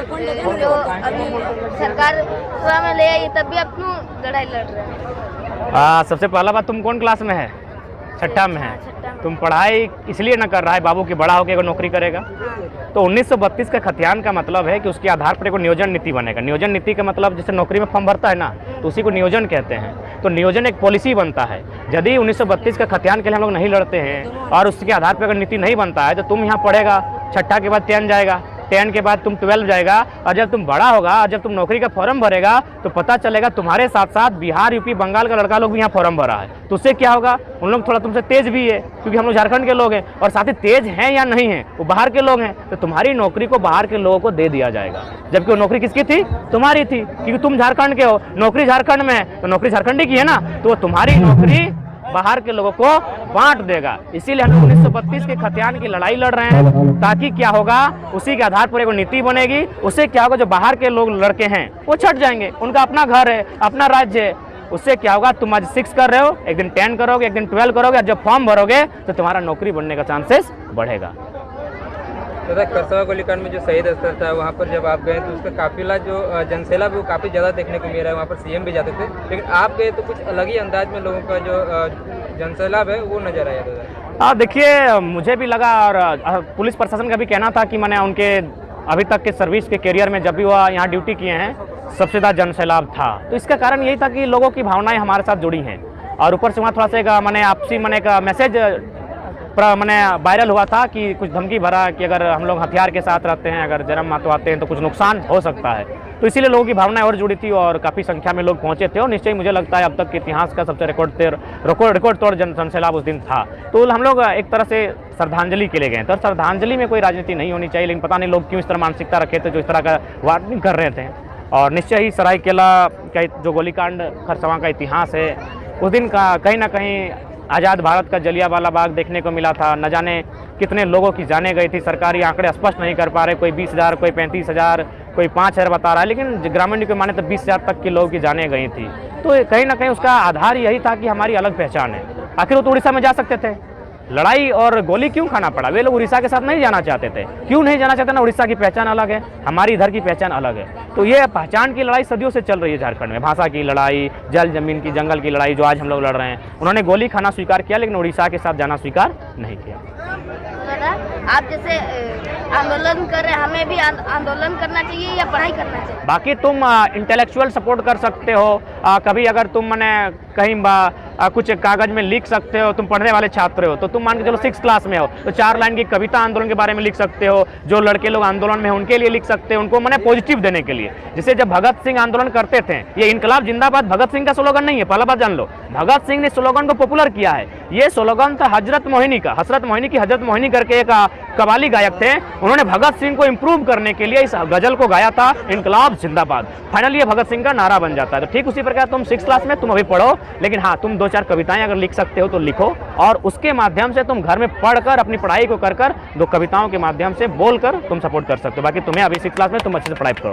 जो अभी सरकार थोड़ा में ले आई तब भी आप क्यों लड़ाई लड़ रहे हैं? सबसे पहला बात, तुम कौन क्लास में है? छठा में है। छठा में। तुम पढ़ाई इसलिए न कर रहा है बाबू की बड़ा होकर अगर नौकरी करेगा। तो 1932 का खतियान का मतलब है कि उसके आधार पर एक नियोजन नीति बनेगा। नियोजन नीति का मतलब जैसे नौकरी में फॉर्म भरता है ना, तो उसी को नियोजन कहते हैं। तो नियोजन एक पॉलिसी बनता है। यदि 1932 का खतियान के लिए हम लोग नहीं लड़ते हैं और उसके आधार पर अगर नीति नहीं बनता है, तो तुम यहाँ पढ़ेगा, छठा के बाद 10 जाएगा, 10 के बाद तुम 12 जाएगा, और जब तुम बड़ा होगा और जब तुम नौकरी का फॉर्म भरेगा तो पता चलेगा तुम्हारे साथ साथ बिहार, यूपी, बंगाल का लड़का लोग भी यहाँ फॉर्म भरा है। तो उससे क्या होगा, उन लोग थोड़ा तुमसे तेज भी है क्योंकि हम लोग झारखंड के लोग हैं, और साथ ही तेज हैं या नहीं हैं वो बाहर के लोग हैं, तो तुम्हारी नौकरी को बाहर के लोगों को दे दिया जाएगा। जबकि वो नौकरी किसकी थी? तुम्हारी थी, क्योंकि तुम झारखंड के हो, नौकरी झारखंड में है, तो नौकरी झारखंडी की है ना, तो तुम्हारी नौकरी बाहर के लोगों को बांट देगा। इसीलिए हम 1932 के खतियान की लड़ाई लड़ रहे हैं, ताकि क्या होगा, उसी के आधार पर एक नीति बनेगी। उससे क्या होगा, जो बाहर के लोग लड़के हैं वो छट जाएंगे, उनका अपना घर है, अपना राज्य है। उससे क्या होगा, तुम आज 6 कर रहे हो, एक दिन 10 करोगे, एक दिन 12 करोगे, और जब फॉर्म भरोगे तो तुम्हारा नौकरी बनने का चांसेस बढ़ेगा। तथा करसवा गोलीकांड में जो शहीद स्थल था वहाँ पर जब आप गए तो उसका काफिला जो जनसेला वो काफ़ी ज़्यादा देखने को मिल रहा है। वहाँ पर सीएम भी जाते थे, लेकिन आप गए तो कुछ अलग ही अंदाज में लोगों का जो जनसेला है वो नजर आया था। देखिए, मुझे भी लगा, और पुलिस प्रशासन का भी कहना था कि मैंने उनके अभी तक के सर्विस के करियर में जब भी वह यहाँ ड्यूटी किए हैं सबसे ज़्यादा जनसैलाब था। तो इसका कारण यही था कि लोगों की भावनाएं हमारे साथ जुड़ी हैं, और ऊपर से वहाँ थोड़ा सा एक मैंने आपसी का मैसेज वायरल हुआ था कि कुछ धमकी भरा कि अगर हम लोग हथियार के साथ रहते हैं, अगर जन्म मातो आते हैं तो कुछ नुकसान हो सकता है। तो इसीलिए लोगों की भावनाएं और जुड़ी थी और काफ़ी संख्या में लोग पहुंचे थे, और निश्चय मुझे लगता है अब तक के इतिहास का सबसे रिकॉर्ड तोड़ जनसैलाब उस दिन था। तो हम लोग एक तरह से श्रद्धांजलि के लिए गए थे, और श्रद्धांजलि में कोई राजनीति नहीं होनी चाहिए, लेकिन पता नहीं लोग क्यों इस तरह मानसिकता रखे थे जो इस तरह का वार्निंग कर रहे थे। और निश्चय ही सरायकेला का जो गोलीकांड खरसवां का इतिहास है, उस दिन का कहीं ना कहीं आज़ाद भारत का जलियांवाला बाग देखने को मिला था। न जाने कितने लोगों की जाने गई थी, सरकारी आंकड़े स्पष्ट नहीं कर पा रहे, कोई 20,000, कोई 35,000, कोई 5,000 बता रहा है, लेकिन ग्रामीण को माने तो 20,000 तक के लोगों की जाने गई थी। तो कहीं ना कहीं उसका आधार यही था कि हमारी अलग पहचान है। आखिर वो तो उड़ीसा में जा सकते थे, लड़ाई और गोली क्यों खाना पड़ा? वे लोग उड़ीसा के साथ नहीं जाना चाहते थे। क्यों नहीं जाना चाहते ना? उड़ीसा की पहचान अलग है, हमारी इधर की पहचान अलग है। तो ये पहचान की लड़ाई सदियों से चल रही है झारखंड में। भाषा की लड़ाई, जल जमीन की, जंगल की लड़ाई जो आज हम लोग लड़ रहे हैं। उन्होंने गोली खाना स्वीकार किया, लेकिन उड़ीसा के साथ जाना स्वीकार नहीं किया। आप जैसे आंदोलन कर रहे हैं, हमें भी आंदोलन करना चाहिए या पढ़ाई करना चाहिए? बाकी तुम इंटेलेक्चुअल सपोर्ट कर सकते हो, कभी अगर तुम कहीं कुछ कागज में लिख सकते हो, तुम पढ़ने वाले छात्र हो, तो तुम मान के चलो 6 क्लास में हो तो 4 लाइन की कविता आंदोलन के बारे में लिख सकते हो। जो लड़के लोग आंदोलन में हैं उनके लिए लिख सकते हो, उनको पॉजिटिव देने के लिए। जैसे जब भगत सिंह आंदोलन करते थे, ये इनकलाब जिंदाबाद भगत सिंह का स्लोगन नहीं है, पहला बात जान लो। भगत सिंह ने स्लोगन को पॉपुलर किया है। ये स्लोगन था हजरत मोहिनी का। हजरत मोहिनी की हजरत मोहिनी करके एक कवाली गायक थे, उन्होंने भगत सिंह को इंप्रूव करने के लिए इस गजल को गाया था, इनकलाब जिंदाबाद। फाइनली ये भगत सिंह का नारा बन जाता है। तो ठीक उसी प्रकार तुम 6 क्लास में तुम अभी पढ़ो, लेकिन हाँ, तुम 2-4 कविताएं अगर लिख सकते हो तो लिखो, और उसके माध्यम से तुम घर में पढ़कर अपनी पढ़ाई को कर 2 कविताओं के माध्यम से बोलकर तुम सपोर्ट कर सकते हो। बाकी तुम्हें अभी 6 क्लास में तुम अच्छे से पढ़ाई करो।